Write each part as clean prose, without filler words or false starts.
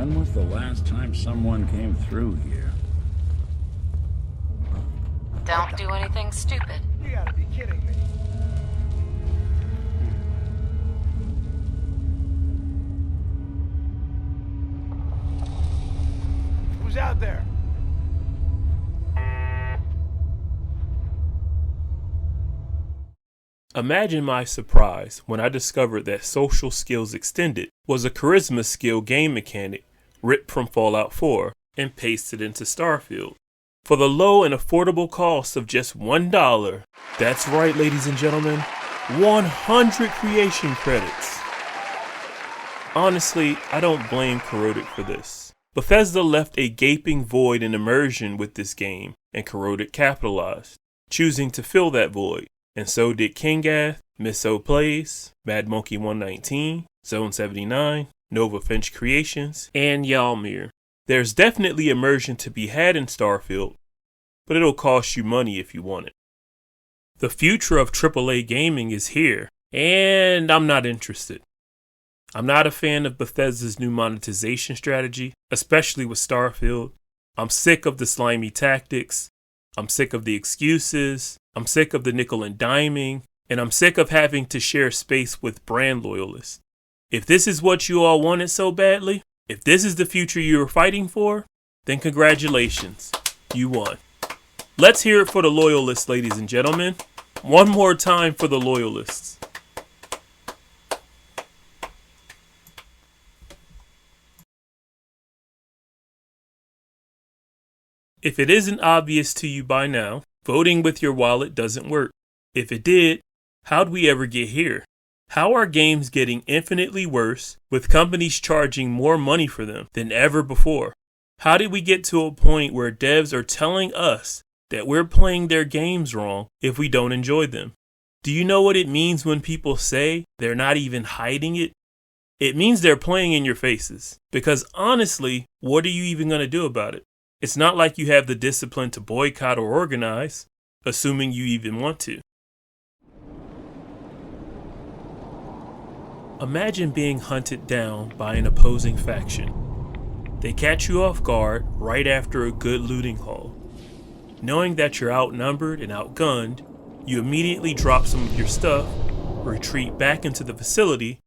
When was the last time someone came through here? Don't do anything stupid. You gotta be kidding me. Who's out there? Imagine my surprise when I discovered that Social Skills Extended was a charisma skill game mechanic ripped from Fallout 4 and pasted into Starfield. For the low and affordable cost of just $1. That's right, ladies and gentlemen, 100 creation credits. Honestly, I don't blame Corroded for this. Bethesda left a gaping void in immersion with this game, and Corroded capitalized, choosing to fill that void. And so did Kingath, Miss O Plays, Mad Monkey 119, Zone 79, Nova Finch Creations, and Yalmir. There's definitely immersion to be had in Starfield, but it'll cost you money if you want it. The future of AAA gaming is here, and I'm not interested. I'm not a fan of Bethesda's new monetization strategy, especially with Starfield. I'm sick of the slimy tactics. I'm sick of the excuses. I'm sick of the nickel and diming, and I'm sick of having to share space with brand loyalists. If this is what you all wanted so badly, if this is the future you were fighting for, then congratulations, you won. Let's hear it for the loyalists, ladies and gentlemen. One more time for the loyalists. If it isn't obvious to you by now, voting with your wallet doesn't work. If it did, how'd we ever get here? How are games getting infinitely worse with companies charging more money for them than ever before? How did we get to a point where devs are telling us that we're playing their games wrong if we don't enjoy them? Do you know what it means when people say they're not even hiding it? It means they're playing in your faces. Because honestly, what are you even going to do about it? It's not like you have the discipline to boycott or organize, assuming you even want to. Imagine being hunted down by an opposing faction. They catch you off guard right after a good looting haul. Knowing that you're outnumbered and outgunned, you immediately drop some of your stuff, retreat back into the facility,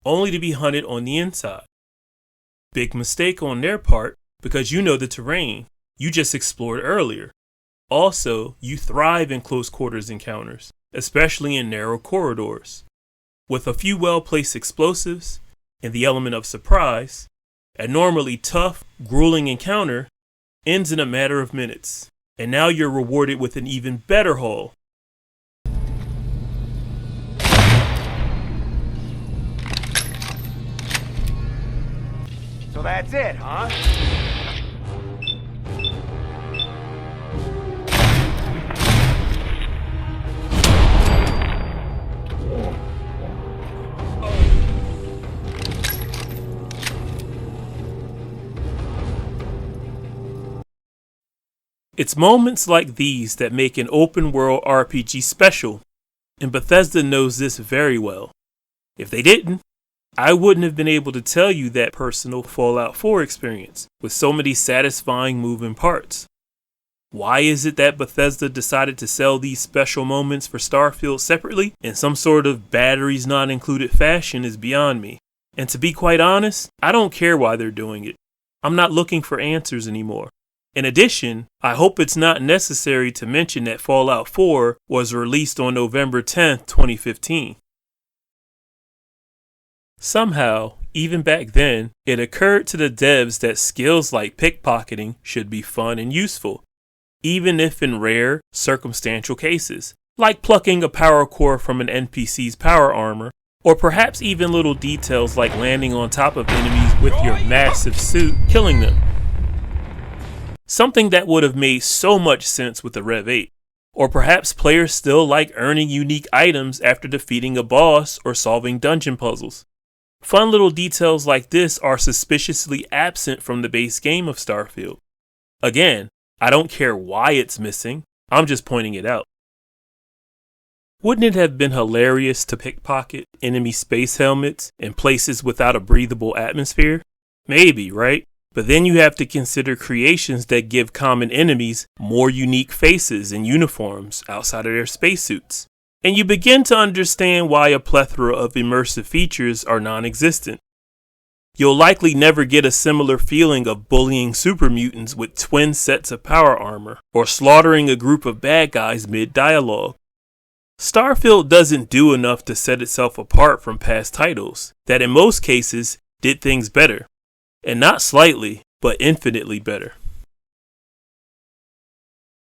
only to be hunted on the inside. Big mistake on their part, because you know the terrain you just explored earlier. Also, you thrive in close quarters encounters, especially in narrow corridors. With a few well-placed explosives and the element of surprise, a normally tough, grueling encounter ends in a matter of minutes, and now you're rewarded with an even better haul. So that's it, huh? It's moments like these that make an open-world RPG special, and Bethesda knows this very well. If they didn't, I wouldn't have been able to tell you that personal Fallout 4 experience with so many satisfying moving parts. Why is it that Bethesda decided to sell these special moments for Starfield separately in some sort of batteries not included fashion is beyond me. And to be quite honest, I don't care why they're doing it. I'm not looking for answers anymore. In addition, I hope it's not necessary to mention that Fallout 4 was released on November 10th, 2015. Somehow, even back then, it occurred to the devs that skills like pickpocketing should be fun and useful, even if in rare, circumstantial cases, like plucking a power core from an NPC's power armor, or perhaps even little details like landing on top of enemies with your massive suit, killing them. Something that would have made so much sense with the Rev 8. Or perhaps players still like earning unique items after defeating a boss or solving dungeon puzzles. Fun little details like this are suspiciously absent from the base game of Starfield. Again, I don't care why it's missing, I'm just pointing it out. Wouldn't it have been hilarious to pickpocket enemy space helmets in places without a breathable atmosphere? Maybe, right? But then you have to consider creations that give common enemies more unique faces and uniforms outside of their spacesuits. And you begin to understand why a plethora of immersive features are non-existent. You'll likely never get a similar feeling of bullying super mutants with twin sets of power armor, or slaughtering a group of bad guys mid-dialogue. Starfield doesn't do enough to set itself apart from past titles that in most cases did things better. And not slightly, but infinitely better.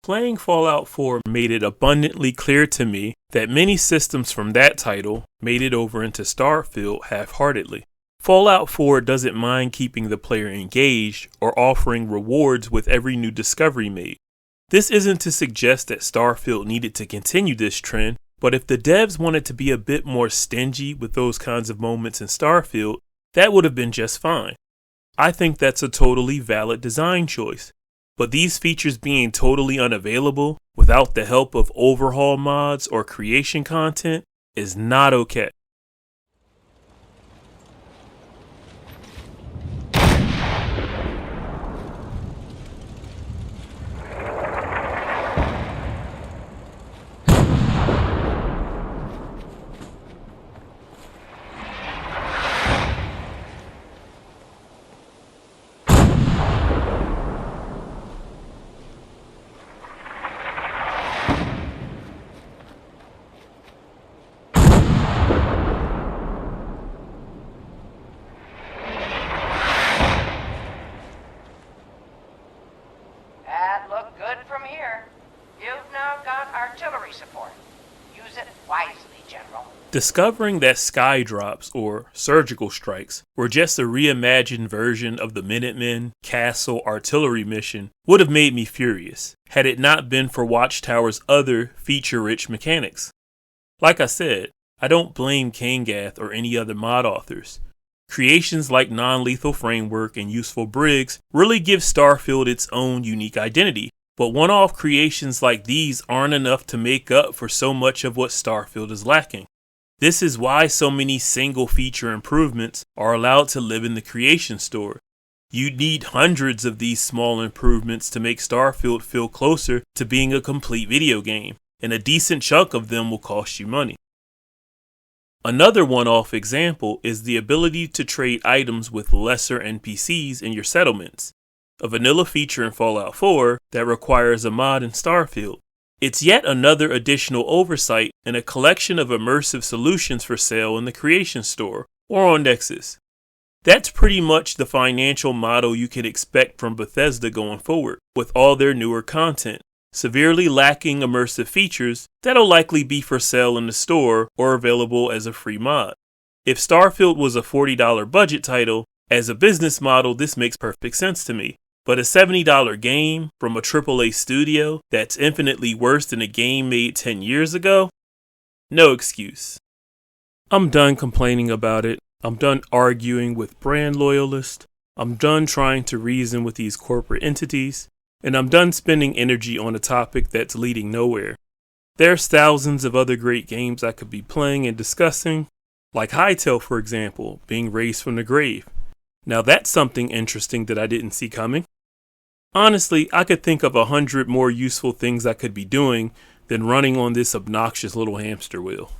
Playing Fallout 4 made it abundantly clear to me that many systems from that title made it over into Starfield half-heartedly. Fallout 4 doesn't mind keeping the player engaged or offering rewards with every new discovery made. This isn't to suggest that Starfield needed to continue this trend, but if the devs wanted to be a bit more stingy with those kinds of moments in Starfield, that would have been just fine. I think that's a totally valid design choice, but these features being totally unavailable without the help of overhaul mods or creation content is not okay. That looked good from here. You've now got artillery support. Use it wisely, General. Discovering that sky drops, or surgical strikes, were just a reimagined version of the Minutemen Castle artillery mission would have made me furious, had it not been for Watchtower's other feature-rich mechanics. Like I said, I don't blame Kangath or any other mod authors. Creations like Non-Lethal Framework and Useful Brigs really give Starfield its own unique identity, but one-off creations like these aren't enough to make up for so much of what Starfield is lacking. This is why so many single feature improvements are allowed to live in the creation store. You need hundreds of these small improvements to make Starfield feel closer to being a complete video game, and a decent chunk of them will cost you money. Another one-off example is the ability to trade items with lesser NPCs in your settlements, a vanilla feature in Fallout 4 that requires a mod in Starfield. It's yet another additional oversight in a collection of immersive solutions for sale in the Creation Store or on Nexus. That's pretty much the financial model you can expect from Bethesda going forward, with all their newer content, severely lacking immersive features that'll likely be for sale in the store or available as a free mod. If Starfield was a $40 budget title, as a business model this makes perfect sense to me. But a $70 game from a AAA studio that's infinitely worse than a game made 10 years ago? No excuse. I'm done complaining about it. I'm done arguing with brand loyalists. I'm done trying to reason with these corporate entities. And I'm done spending energy on a topic that's leading nowhere. There's thousands of other great games I could be playing and discussing, like Hytale, for example, being raised from the grave. Now that's something interesting that I didn't see coming. Honestly, I could think of 100 more useful things I could be doing than running on this obnoxious little hamster wheel.